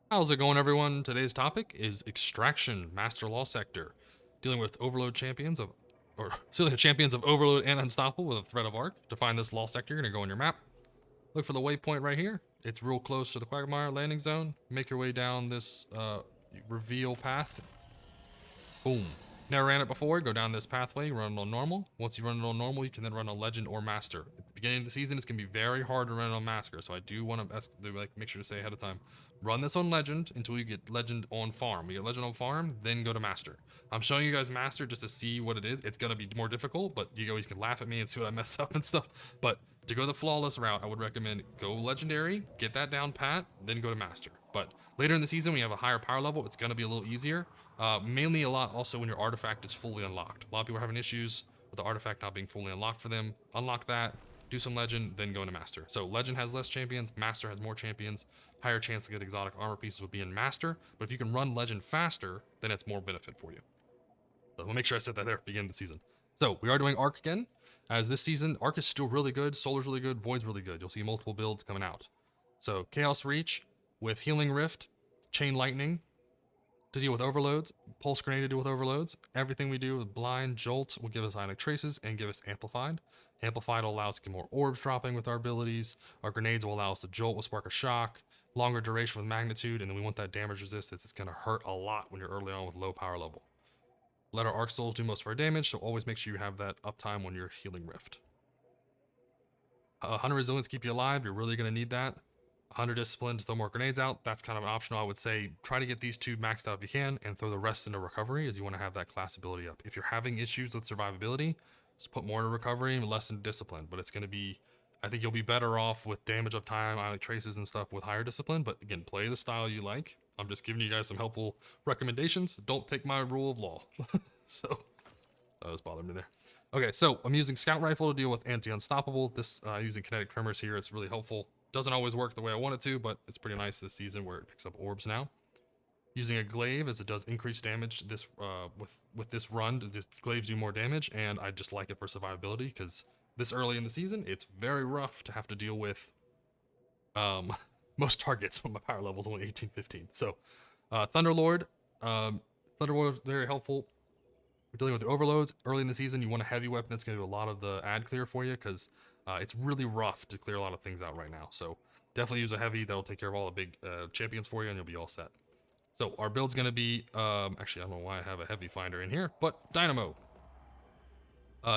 How's it going, everyone? Today's topic is Extraction, Master Law Sector, dealing with Overload champions of, or dealing with champions of Overload and Unstoppable with a threat of arc. To find this Law Sector, you're gonna go on your map, look for the waypoint right here. It's real close to the Quagmire landing zone. Make your way down this reveal path. Boom. Never ran it before. Go down this pathway, run it on normal. Once you run it on normal, you can then run on legend or master. At the beginning of the season, it's gonna be very hard to run it on master, so I do want to make sure to say ahead of time. Run this on legend until you get legend on farm. We get legend on farm, then go to master. I'm showing you guys master just to see what it is. It's gonna be more difficult, but you always can laugh at me and see what I mess up and stuff. But to go the flawless route, I would recommend go legendary, get that down pat, then go to master. But later in the season, when you have a higher power level, it's gonna be a little easier. Mainly a lot also when your artifact is fully unlocked. A lot of people are having issues with the artifact not being fully unlocked for them. Unlock that, do some legend, then go into master. So legend has less champions, master has more champions. Higher chance to get exotic armor pieces would be in master, but if you can run legend faster, then it's more benefit for you. So we'll make sure I said that there at the beginning of the season. So we are doing arc again. As this season, arc is still really good, solar's really good, void's really good. You'll see multiple builds coming out. So chaos reach with healing rift, chain lightning, to deal with overloads, pulse grenade to deal with overloads. Everything we do with blind, jolt will give us ionic traces and give us amplified. Amplified will allow us to get more orbs dropping with our abilities. Our grenades will allow us to jolt with spark of shock, longer duration with magnitude, and then we want that damage resistance. It's going to hurt a lot when you're early on with low power level. Let our arc souls do most of our damage, so always make sure you have that uptime when you're healing rift. 100 resilience keep you alive. You're really going to need that. 100 discipline to throw more grenades out. That's kind of an optional. I would say try to get these two maxed out if you can and throw the rest into recovery as you want to have that class ability up. If you're having issues with survivability, just put more into recovery and less into discipline. But it's going to be, I think you'll be better off with damage uptime, ionic traces and stuff with higher discipline. But again, play the style you like. I'm just giving you guys some helpful recommendations. Don't take my rule of law. So that was bothering me there. Okay, so I'm using Scout Rifle to deal with Anti-Unstoppable. This using Kinetic Tremors here, it's really helpful. Doesn't always work the way I want it to, but it's pretty nice this season where it picks up orbs now. Using a Glaive as it does increase damage this with this run, just Glaives do more damage, and I just like it for survivability because this early in the season, it's very rough to have to deal with um, most targets when my power level is only 18, 15. So Thunderlord, Thunderlord is very helpful. We're dealing with the overloads early in the season. You want a heavy weapon that's going to do a lot of the ad clear for you because it's really rough to clear a lot of things out right now. So definitely use a heavy that'll take care of all the big champions for you, and you'll be all set. So our build's going to be actually I don't know why I have a heavy finder in here, but Dynamo.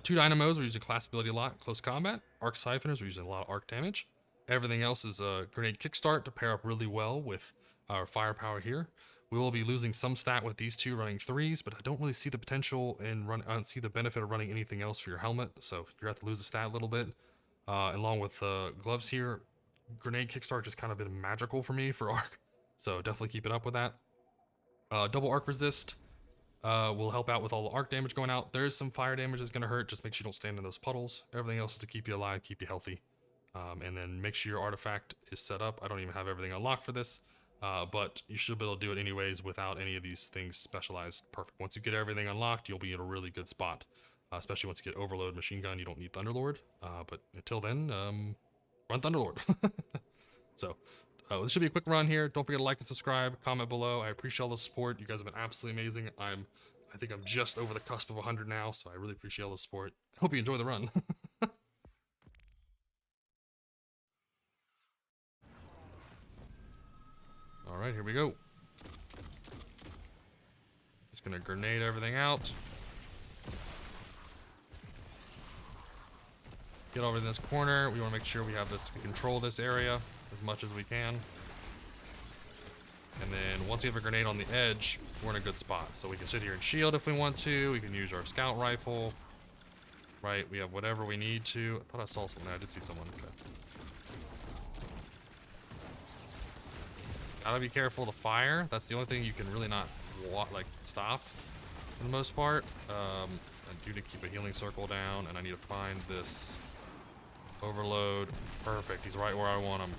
Two Dynamos are using class ability a lot, close combat. Arc Siphoners are using a lot of arc damage. Everything else is a grenade kickstart to pair up really well with our firepower here. We will be losing some stat with these two running threes, but I don't really see the potential in run. I don't see the benefit of running anything else for your helmet, so you're gonna have to lose the stat a little bit. Along with gloves here, grenade kickstart just kind of been magical for me for arc, so definitely keep it up with that. Double arc resist will help out with all the arc damage going out. There is some fire damage that's gonna hurt. Just make sure you don't stand in those puddles. Everything else is to keep you alive, keep you healthy, and then make sure your artifact is set up. I don't even have everything unlocked for this. But you should be able to do it anyways without any of these things specialized perfect. Once you get everything unlocked, you'll be in a really good spot. Especially once you get Overload Machine Gun, you don't need Thunderlord. But until then, run Thunderlord. So, this should be a quick run here. Don't forget to like and subscribe, comment below. I appreciate all the support. You guys have been absolutely amazing. I think I'm just over the cusp of 100 now, so I really appreciate all the support. Hope you enjoy the run. All right, here we go. Just gonna grenade everything out. Get over in this corner. We want to make sure we have this, we control this area as much as we can. And then once we have a grenade on the edge, we're in a good spot. So we can sit here and shield if we want to. We can use our scout rifle. Right, we have whatever we need to. I thought I saw someone. I did see someone. Okay. Gotta be careful to fire. That's the only thing you can really not like stop for the most part. I do need to keep a healing circle down, and I need to find this overload. Perfect. He's right where I want him.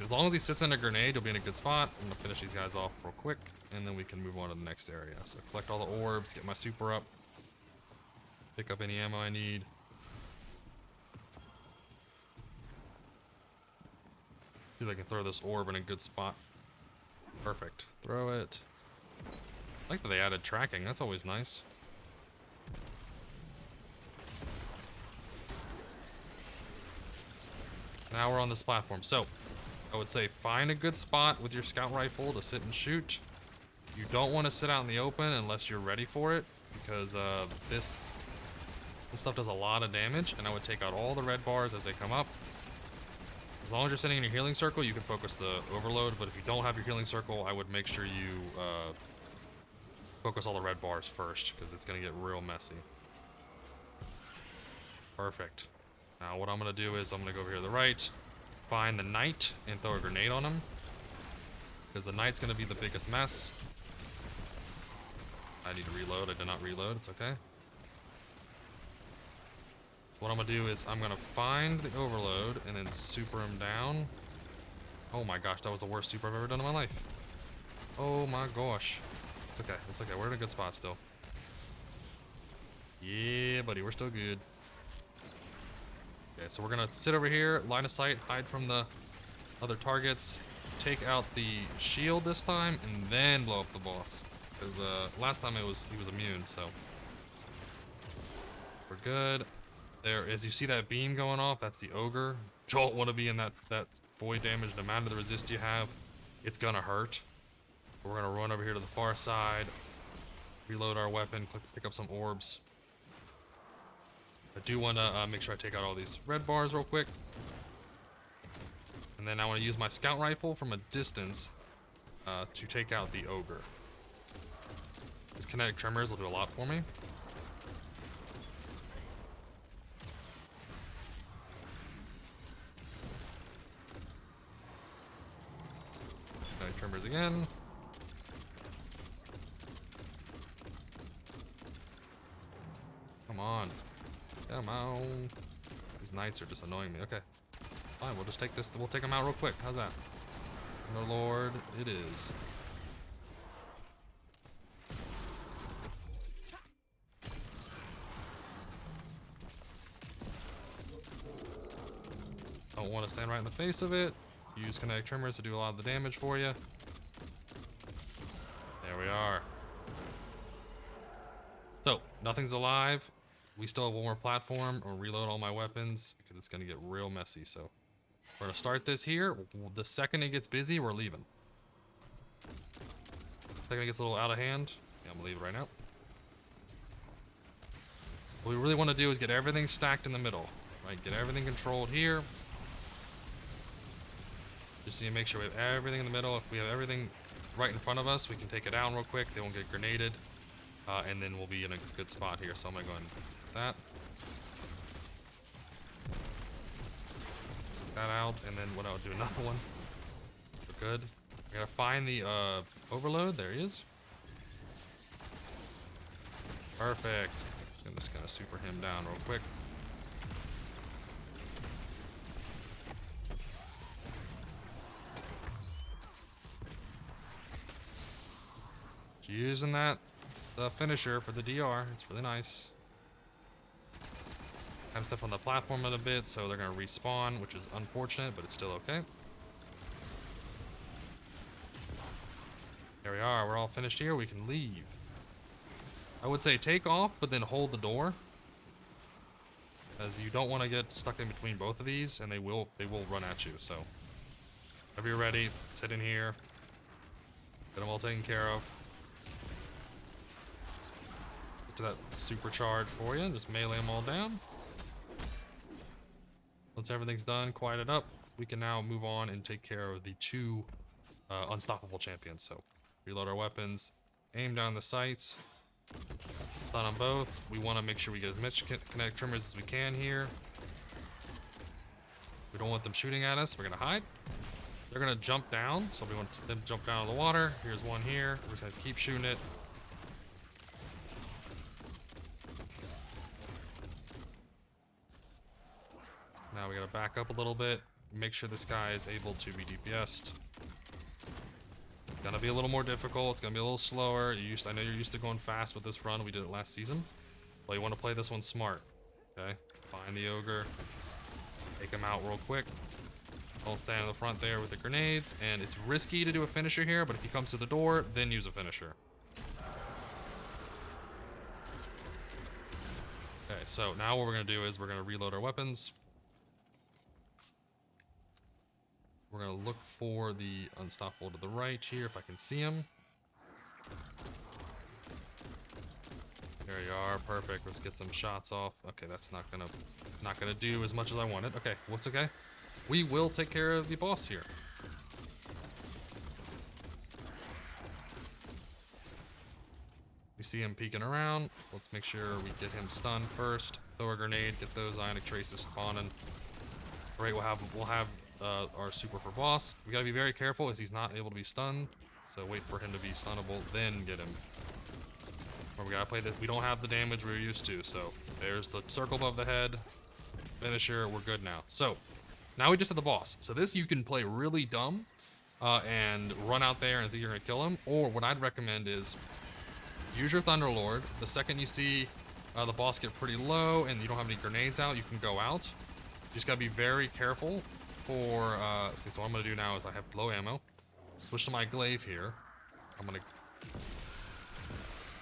As long as he sits in a grenade, he'll be in a good spot. I'm gonna finish these guys off real quick, and then we can move on to the next area. So collect all the orbs, get my super up, pick up any ammo I need. See if I can throw this orb in a good spot. Perfect. Throw it. I like that they added tracking. That's always nice. Now we're on this platform. So, I would say find a good spot with your scout rifle to sit and shoot. You don't want to sit out in the open unless you're ready for it, because this stuff does a lot of damage, and I would take out all the red bars as they come up. As long as you're sitting in your healing circle, you can focus the overload, but if you don't have your healing circle, I would make sure you focus all the red bars first, because it's going to get real messy. Perfect. Now what I'm going to do is I'm going to go over here to the right, find the knight, and throw a grenade on him, because the knight's going to be the biggest mess. I need to reload. I did not reload. It's okay. What I'm going to do is I'm going to find the overload and then super him down. Oh my gosh, that was the worst super I've ever done in my life. Oh my gosh. It's okay. It's okay. We're in a good spot still. Yeah, buddy. We're still good. Okay, so we're going to sit over here, line of sight, hide from the other targets, take out the shield this time, and then blow up the boss. Because last time he was immune, so we're good. There, as you see that beam going off, that's the ogre. Don't want to be in that void damage. No matter the resist you have, it's gonna hurt. We're gonna run over here to the far side, reload our weapon, pick up some orbs. I do want to make sure I take out all these red bars real quick, and then I want to use my scout rifle from a distance to take out the ogre. These kinetic tremors will do a lot for me. Kinetic tremors again. Come on. Come on. These knights are just annoying me. Okay. Fine, we'll just take this. We'll take them out real quick. How's that? Thunderlord, it is. Don't want to stand right in the face of it. Use kinetic tremors to do a lot of the damage for you. There we are. So, nothing's alive. We still have one more platform. I'll reload all my weapons because it's going to get real messy. So, we're going to start this here. The second it gets busy, we're leaving. The second it gets a little out of hand, yeah, I'm going to leave it right now. What we really want to do is get everything stacked in the middle. Right? Get everything controlled here. Just need to make sure we have everything in the middle. If we have everything right in front of us, we can take it down real quick. They won't get grenaded. And then we'll be in a good spot here. So I'm going to go ahead and do that. Take that out. And then what I'll do another one. We're good. I got to find the overload. There he is. Perfect. I'm just going to super him down real quick. Using that finisher for the DR. It's really nice. I have stuff on the platform in a bit, so they're going to respawn, which is unfortunate, but it's still okay. There we are. We're all finished here. We can leave. I would say take off, but then hold the door, as you don't want to get stuck in between both of these, and they will run at you. So, whenever you're ready, sit in here. Get them all taken care of. To that supercharge for you, just melee them all down. Once everything's done, quiet it up, we can now move on and take care of the two unstoppable champions. So reload our weapons, aim down the sights, stun on both. We want to make sure we get as much kinetic tremors as we can here. We don't want them shooting at us. We're gonna hide. They're gonna jump down, so we want them to jump down to the water. Here's one here. We're just gonna keep shooting it. Now we gotta back up a little bit, make sure this guy is able to be DPS'd. Gonna be a little more difficult, it's gonna be a little slower. I know you're used to going fast with this run, we did it last season. But you wanna play this one smart, okay? Find the ogre, take him out real quick. Don't stand in the front there with the grenades, and it's risky to do a finisher here, but if he comes to the door, then use a finisher. Okay, so now what we're gonna do is we're gonna reload our weapons. We're gonna look for the unstoppable to the right here, if I can see him. There you are, perfect. Let's get some shots off. Okay, that's not gonna do as much as I wanted. Okay, what's okay? We will take care of the boss here. We see him peeking around. Let's make sure we get him stunned first. Throw a grenade, get those ionic traces spawning. Great, we'll have our super for boss. We gotta be very careful as he's not able to be stunned. So wait for him to be stunnable, then get him. Or we gotta play this. We don't have the damage we're used to, so there's the circle above the head. Finisher, we're good now. So now we just have the boss. So this you can play really dumb and run out there and think you're gonna kill him. Or what I'd recommend is use your Thunderlord. The second you see the boss get pretty low and you don't have any grenades out, you can go out. You just gotta be very careful for, okay, so what I'm gonna do now is I have low ammo. Switch to my glaive here. I'm gonna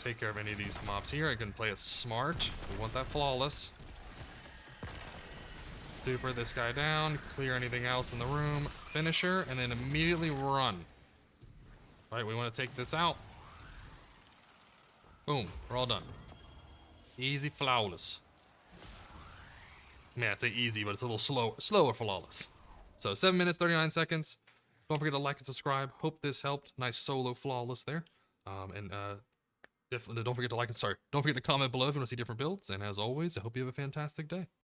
take care of any of these mobs here. I can play it smart. We want that flawless. Super this guy down, clear anything else in the room, finisher, and then immediately run. All right, we want to take this out. Boom, we're all done. Easy, flawless. Man, I'd say easy, but it's a little slower flawless. So 7 minutes, 39 seconds. Don't forget to like and subscribe. Hope this helped. Nice solo flawless there. Definitely don't forget to don't forget to comment below if you want to see different builds. And as always, I hope you have a fantastic day.